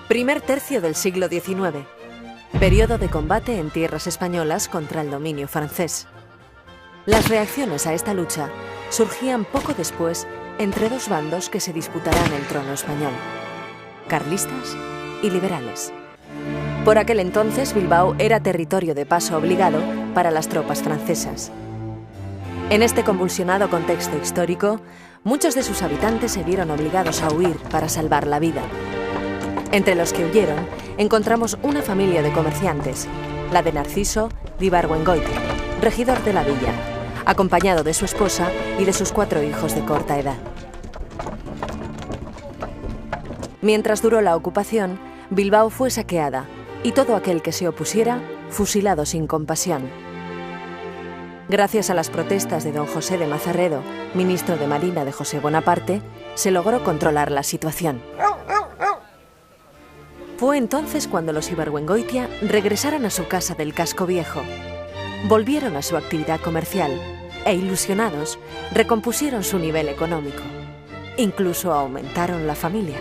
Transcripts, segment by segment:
Primer tercio del siglo XIX. Periodo de combate en tierras españolas contra el dominio francés. Las reacciones a esta lucha surgían poco después entre dos bandos que se disputarán el trono español: carlistas y liberales. Por aquel entonces, Bilbao era territorio de paso obligado para las tropas francesas. En este convulsionado contexto histórico, muchos de sus habitantes se vieron obligados a huir para salvar la vida. Entre los que huyeron, encontramos una familia de comerciantes, la de Narciso de Ibargüengoitia, regidor de la villa, acompañado de su esposa y de sus 4 hijos de corta edad. Mientras duró la ocupación, Bilbao fue saqueada y todo aquel que se opusiera, fusilado sin compasión. Gracias a las protestas de don José de Mazarredo, ministro de Marina de José Bonaparte, se logró controlar la situación. Fue entonces cuando los Ibargüengoitia regresaron a su casa del Casco Viejo. Volvieron a su actividad comercial e, ilusionados, recompusieron su nivel económico. Incluso aumentaron la familia.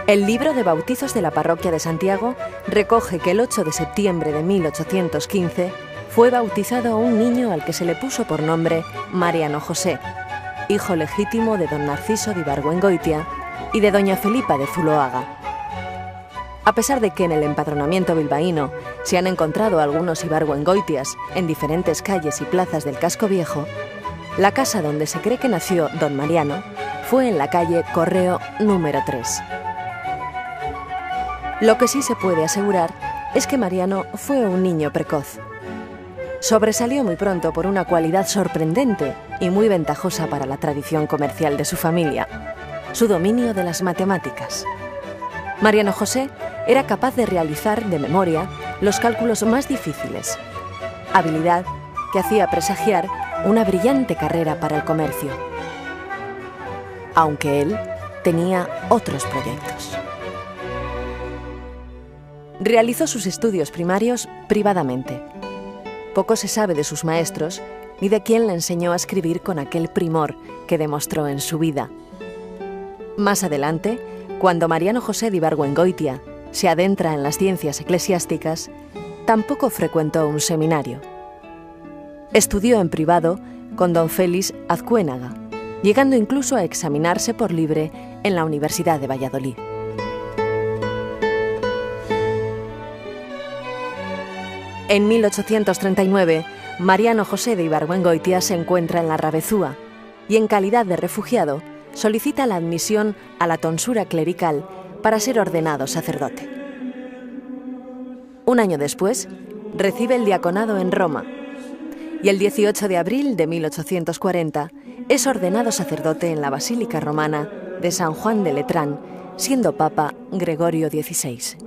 El libro de bautizos de la parroquia de Santiago recoge que el 8 de septiembre de 1815 fue bautizado un niño al que se le puso por nombre Mariano José, hijo legítimo de don Narciso de Ibargüengoitia y de doña Felipa de Zuloaga. A pesar de que en el empadronamiento bilbaíno se han encontrado algunos Ibargüengoitias en diferentes calles y plazas del Casco Viejo, la casa donde se cree que nació don Mariano fue en la calle Correo número 3. Lo que sí se puede asegurar es que Mariano fue un niño precoz. Sobresalió muy pronto por una cualidad sorprendente y muy ventajosa para la tradición comercial de su familia: su dominio de las matemáticas. Mariano José era capaz de realizar de memoria los cálculos más difíciles, habilidad que hacía presagiar una brillante carrera para el comercio. Aunque él tenía otros proyectos. Realizó sus estudios primarios privadamente. Poco se sabe de sus maestros ni de quién le enseñó a escribir con aquel primor que demostró en su vida. Más adelante, cuando Mariano José de Ibargüengoitia se adentra en las ciencias eclesiásticas, tampoco frecuentó un seminario. Estudió en privado con don Félix Azcuénaga, llegando incluso a examinarse por libre en la Universidad de Valladolid. En 1839, Mariano José de Ibargüengoitia se encuentra en la Rabezúa y, en calidad de refugiado, solicita la admisión a la tonsura clerical para ser ordenado sacerdote. Un año después, recibe el diaconado en Roma y el 18 de abril de 1840 es ordenado sacerdote en la Basílica Romana de San Juan de Letrán, siendo Papa Gregorio XVI.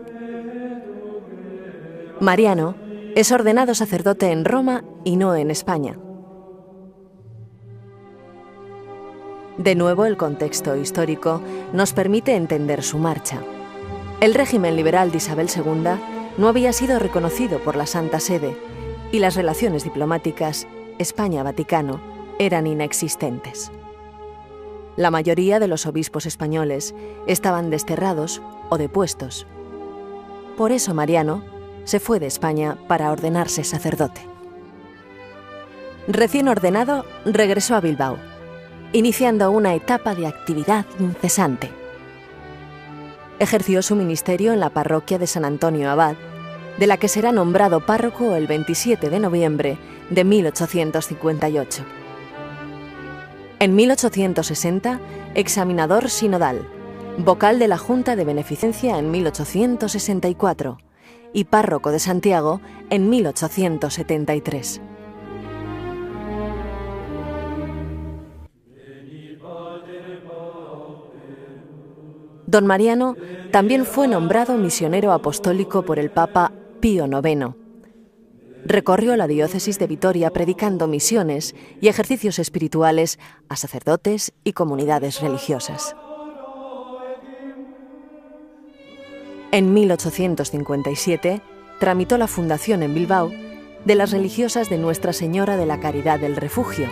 Mariano es ordenado sacerdote en Roma y no en España. De nuevo, el contexto histórico nos permite entender su marcha. El régimen liberal de Isabel II no había sido reconocido por la Santa Sede y las relaciones diplomáticas España-Vaticano eran inexistentes. La mayoría de los obispos españoles estaban desterrados o depuestos. Por eso Mariano se fue de España para ordenarse sacerdote. Recién ordenado, regresó a Bilbao, iniciando una etapa de actividad incesante. Ejerció su ministerio en la parroquia de San Antonio Abad, de la que será nombrado párroco el 27 de noviembre de 1858. En 1860, examinador sinodal, vocal de la Junta de Beneficencia en 1864 y párroco de Santiago en 1873. Don Mariano también fue nombrado misionero apostólico por el Papa Pío IX. recorrió la diócesis de Vitoria predicando misiones y ejercicios espirituales a sacerdotes y comunidades religiosas. En 1857 tramitó la fundación en Bilbao de las religiosas de Nuestra Señora de la Caridad del Refugio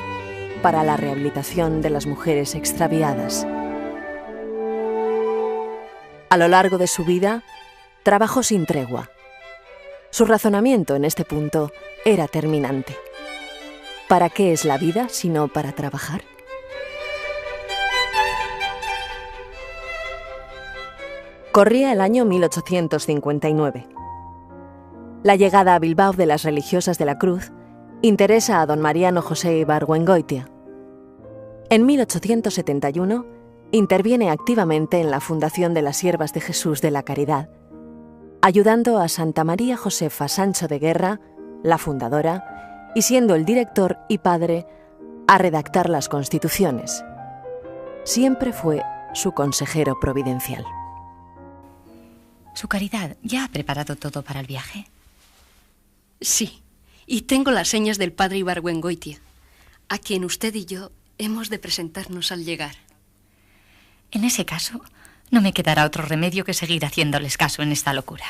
para la rehabilitación de las mujeres extraviadas. A lo largo de su vida, trabajó sin tregua. Su razonamiento en este punto era terminante. ¿Para qué es la vida sino para trabajar? Corría el año 1859. La llegada a Bilbao de las religiosas de la Cruz interesa a don Mariano José Ibargüengoitia. En 1871 interviene activamente en la fundación de las Siervas de Jesús de la Caridad, ayudando a Santa María Josefa Sancho de Guerra, la fundadora, y siendo el director y padre a redactar las constituciones. Siempre fue su consejero providencial. ¿Su Caridad ya ha preparado todo para el viaje? Sí, y tengo las señas del padre Ibargüengoitia, a quien usted y yo hemos de presentarnos al llegar. En ese caso, no me quedará otro remedio que seguir haciéndoles caso en esta locura.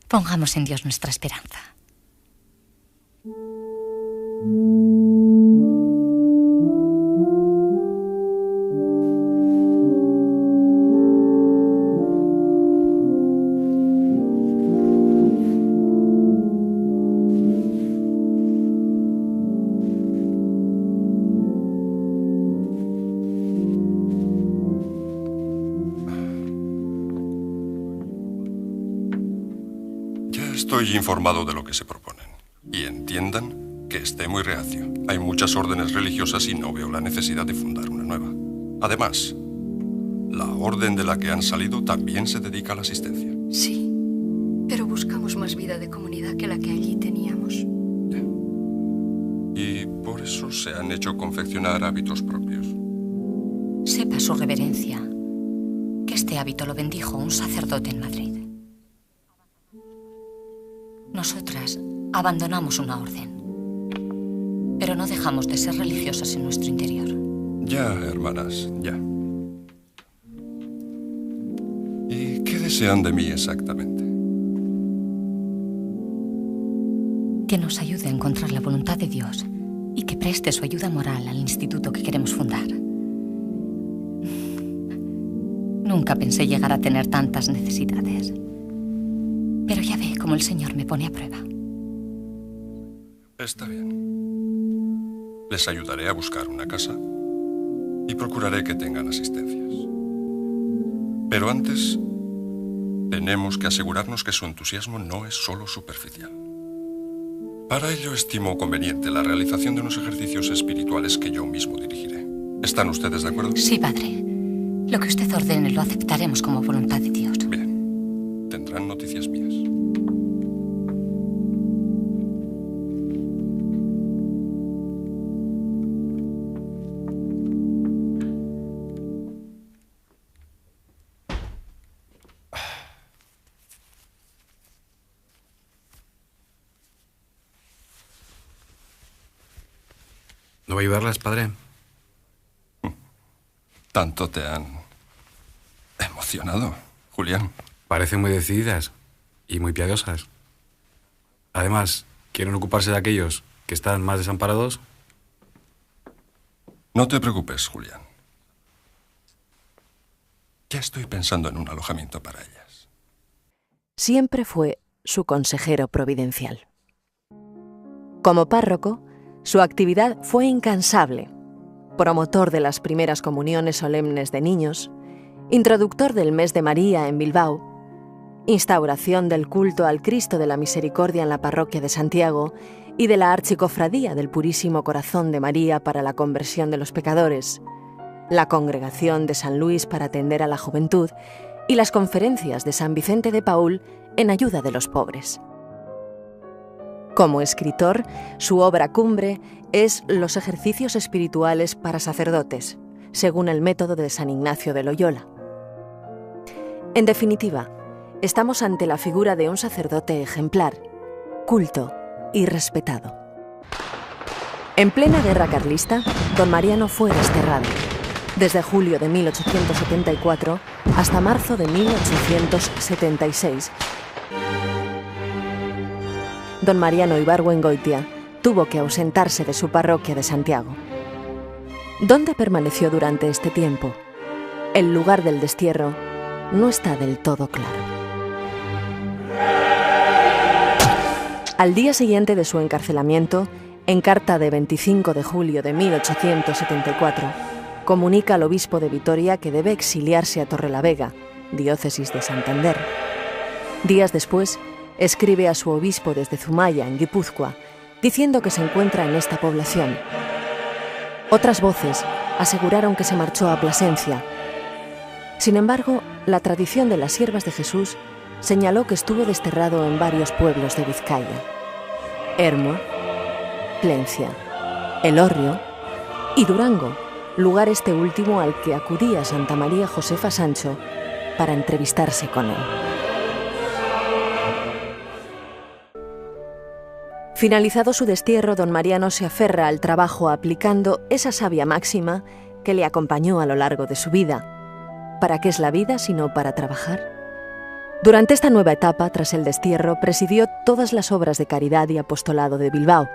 Pongamos en Dios nuestra esperanza. Estoy informado de lo que se proponen. Y entiendan que esté muy reacio. Hay muchas órdenes religiosas y no veo la necesidad de fundar una nueva. Además, la orden de la que han salido también se dedica a la asistencia. Sí, pero buscamos más vida de comunidad que la que allí teníamos. Ya. Y por eso se han hecho confeccionar hábitos propios. Sepa su reverencia que este hábito lo bendijo un sacerdote en Madrid. Nosotras abandonamos una orden, pero no dejamos de ser religiosas en nuestro interior. Ya, hermanas, ya. ¿Y qué desean de mí exactamente? Que nos ayude a encontrar la voluntad de Dios y que preste su ayuda moral al instituto que queremos fundar. Nunca pensé llegar a tener tantas necesidades. Pero ya ve cómo el Señor me pone a prueba. Está bien. Les ayudaré a buscar una casa y procuraré que tengan asistencias. Pero antes, tenemos que asegurarnos que su entusiasmo no es solo superficial. Para ello estimo conveniente la realización de unos ejercicios espirituales que yo mismo dirigiré. ¿Están ustedes de acuerdo? Sí, padre. Lo que usted ordene lo aceptaremos como voluntad de Dios. Bien. Tendrán noticias mías. ¿No va a ayudarlas, padre? Tanto te han emocionado, Julián. Parecen muy decididas y muy piadosas. Además, ¿quieren ocuparse de aquellos que están más desamparados? No te preocupes, Julián. Ya estoy pensando en un alojamiento para ellas. Siempre fue su consejero providencial. Como párroco, su actividad fue incansable. Promotor de las primeras comuniones solemnes de niños, introductor del mes de María en Bilbao, instauración del culto al Cristo de la Misericordia en la parroquia de Santiago y de la Archicofradía del Purísimo Corazón de María para la conversión de los pecadores, la Congregación de San Luis para atender a la juventud y las conferencias de San Vicente de Paúl en ayuda de los pobres. Como escritor, su obra cumbre es Los ejercicios espirituales para sacerdotes, según el método de San Ignacio de Loyola. En definitiva, estamos ante la figura de un sacerdote ejemplar, culto y respetado. En plena guerra carlista, don Mariano fue desterrado, desde julio de 1874 hasta marzo de 1876. Don Mariano Ibargüengoitia tuvo que ausentarse de su parroquia de Santiago. ¿Dónde permaneció durante este tiempo? El lugar del destierro no está del todo claro. Al día siguiente de su encarcelamiento, en carta de 25 de julio de 1874, comunica al obispo de Vitoria que debe exiliarse a Torrelavega, diócesis de Santander. Días después, escribe a su obispo desde Zumaya, en Guipúzcoa, diciendo que se encuentra en esta población. Otras voces aseguraron que se marchó a Plasencia. Sin embargo, la tradición de las Siervas de Jesús señaló que estuvo desterrado en varios pueblos de Vizcaya: Hermo, Plencia, Elorrio y Durango, lugar este último al que acudía Santa María Josefa Sancho para entrevistarse con él. Finalizado su destierro, don Mariano se aferra al trabajo aplicando esa sabia máxima que le acompañó a lo largo de su vida: ¿para qué es la vida sino para trabajar? Durante esta nueva etapa, tras el destierro, presidió todas las obras de caridad y apostolado de Bilbao: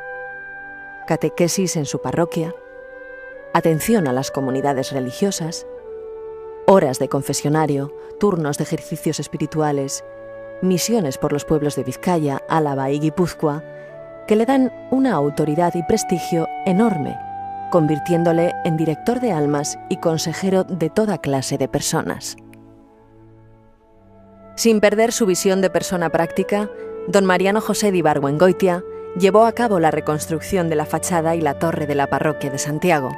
catequesis en su parroquia, atención a las comunidades religiosas, horas de confesionario, turnos de ejercicios espirituales, misiones por los pueblos de Vizcaya, Álava y Guipúzcoa, que le dan una autoridad y prestigio enorme, convirtiéndole en director de almas y consejero de toda clase de personas. Sin perder su visión de persona práctica, don Mariano José de Ibargüengoitia llevó a cabo la reconstrucción de la fachada y la torre de la parroquia de Santiago.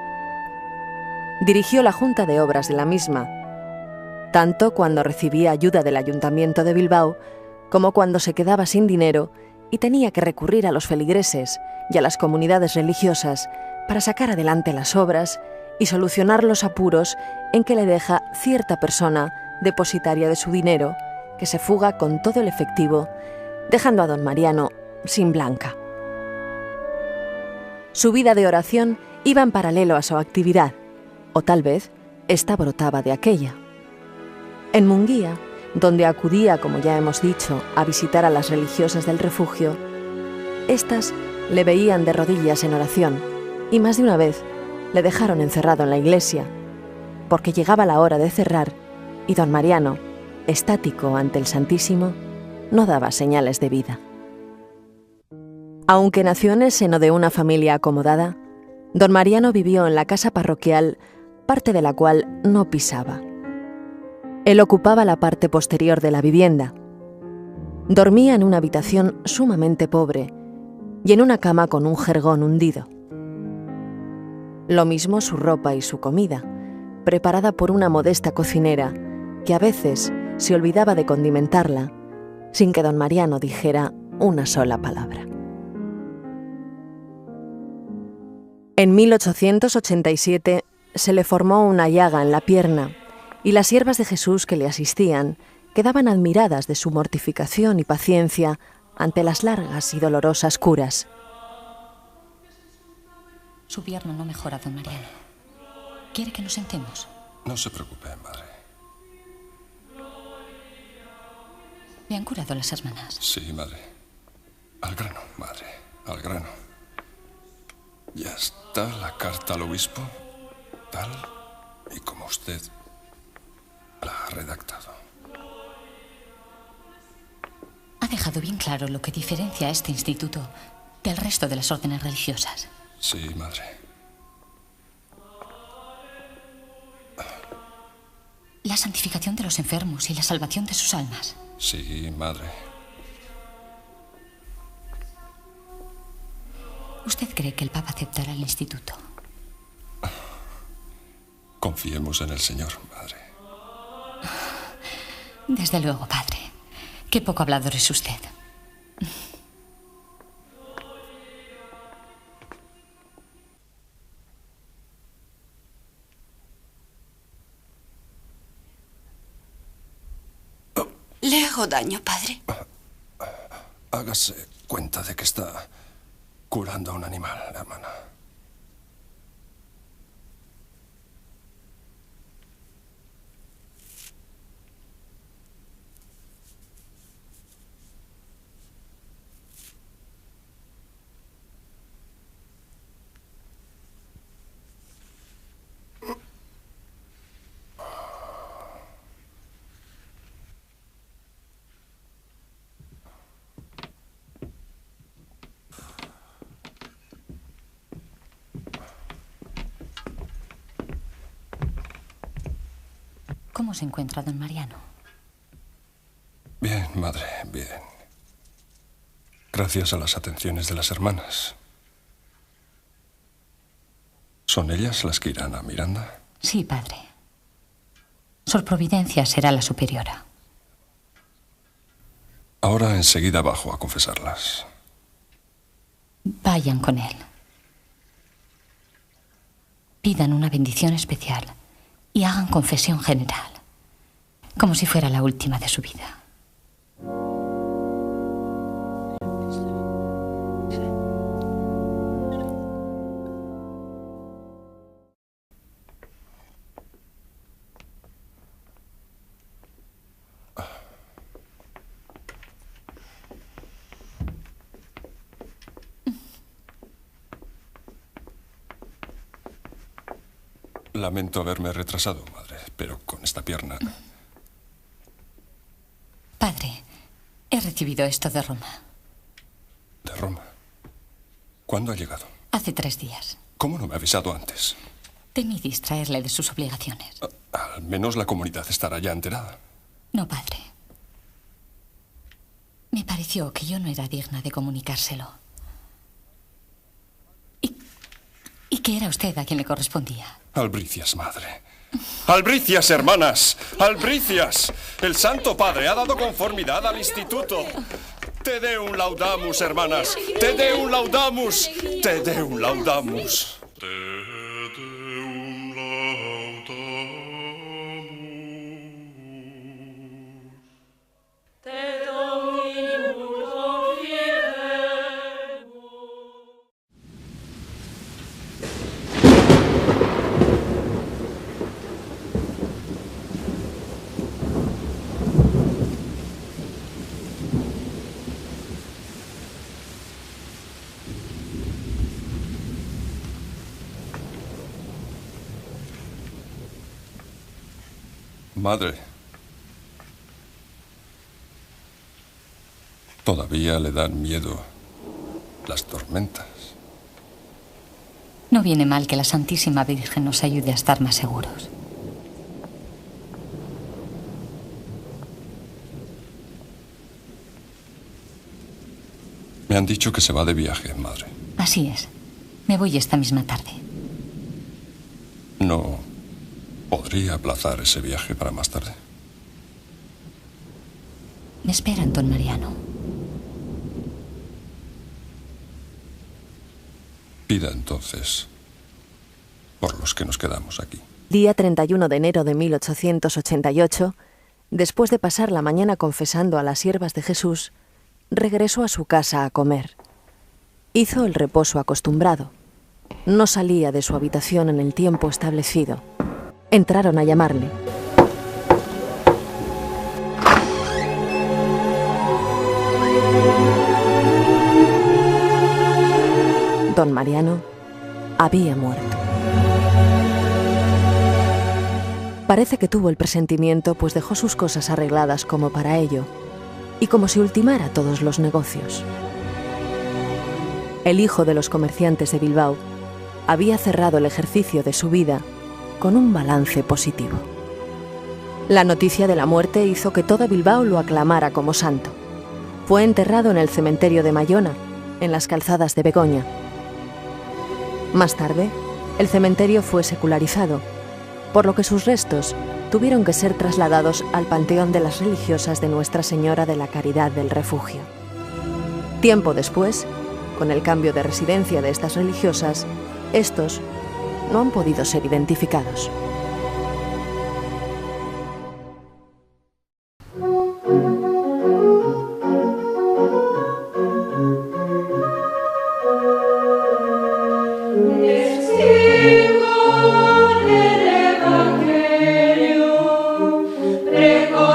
Dirigió la Junta de Obras de la misma, tanto cuando recibía ayuda del Ayuntamiento de Bilbao como cuando se quedaba sin dinero y tenía que recurrir a los feligreses y a las comunidades religiosas para sacar adelante las obras y solucionar los apuros en que le deja cierta persona depositaria de su dinero, que se fuga con todo el efectivo, dejando a don Mariano sin blanca. Su vida de oración iba en paralelo a su actividad, o tal vez esta brotaba de aquella. En Munguía, donde acudía, como ya hemos dicho, a visitar a las religiosas del refugio, éstas le veían de rodillas en oración y más de una vez le dejaron encerrado en la iglesia, porque llegaba la hora de cerrar y don Mariano, estático ante el Santísimo, no daba señales de vida. Aunque nació en el seno de una familia acomodada, don Mariano vivió en la casa parroquial, parte de la cual no pisaba. Él ocupaba la parte posterior de la vivienda. Dormía en una habitación sumamente pobre y en una cama con un jergón hundido. Lo mismo su ropa y su comida, preparada por una modesta cocinera que a veces se olvidaba de condimentarla sin que don Mariano dijera una sola palabra. En 1887 se le formó una llaga en la pierna y las siervas de Jesús que le asistían quedaban admiradas de su mortificación y paciencia ante las largas y dolorosas curas. Su pierna no mejora, don Mariano. ¿Quiere que nos sentemos? No se preocupe, madre. ¿Le han curado las hermanas? Sí, madre. Al grano, madre, al grano. Ya está la carta al obispo, tal y como usted la ha redactado. Ha dejado bien claro lo que diferencia a este instituto del resto de las órdenes religiosas. Sí, madre. La santificación de los enfermos y la salvación de sus almas. Sí, madre. ¿Usted cree que el Papa aceptará el instituto? Confiemos en el Señor, madre. Desde luego, padre. Qué poco hablador es usted. ¿Le hago daño, padre? Hágase cuenta de que está curando a un animal, hermana? ¿Cómo se encuentra don Mariano? Bien, madre, bien. Gracias a las atenciones de las hermanas. ¿Son ellas las que irán a Miranda? Sí, padre. Sor Providencia será la superiora. Ahora enseguida bajo a confesarlas. Vayan con él. Pidan una bendición especial y hagan confesión general, como si fuera la última de su vida. Lamento haberme retrasado, madre, pero con esta pierna... Padre, he recibido esto de Roma. ¿De Roma? ¿Cuándo ha llegado? Hace 3 días. ¿Cómo no me ha avisado antes? Temí distraerle de sus obligaciones. Al menos la comunidad estará ya enterada. No, padre. Me pareció que yo no era digna de comunicárselo. Y que era usted a quien le correspondía. Albricias, madre. ¡Albricias, hermanas! ¡Albricias! El Santo Padre ha dado conformidad al instituto. Te Deum laudamus, hermanas. Te Deum laudamus. Te Deum laudamus. Te Deum laudamus. Te Dominum confidemus. Madre. Todavía le dan miedo las tormentas. No viene mal que la Santísima Virgen nos ayude a estar más seguros. Me han dicho que se va de viaje, madre. Así es. Me voy esta misma tarde. ¿No podría aplazar ese viaje para más tarde? Me esperan, don Mariano. Pida entonces por los que nos quedamos aquí. Día 31 de enero de 1888, después de pasar la mañana confesando a las siervas de Jesús, regresó a su casa a comer. Hizo el reposo acostumbrado. No salía de su habitación en el tiempo establecido. Entraron a llamarle. Don Mariano había muerto. Parece que tuvo el presentimiento, pues dejó sus cosas arregladas como para ello, y como si ultimara todos los negocios. El hijo de los comerciantes de Bilbao había cerrado el ejercicio de su vida con un balance positivo. La noticia de la muerte hizo que todo Bilbao lo aclamara como santo. Fue enterrado en el cementerio de Mayona, en las calzadas de Begoña. Más tarde, el cementerio fue secularizado, por lo que sus restos tuvieron que ser trasladados al Panteón de las Religiosas de Nuestra Señora de la Caridad del Refugio. Tiempo después, con el cambio de residencia de estas religiosas, estos no han podido ser identificados. siempre con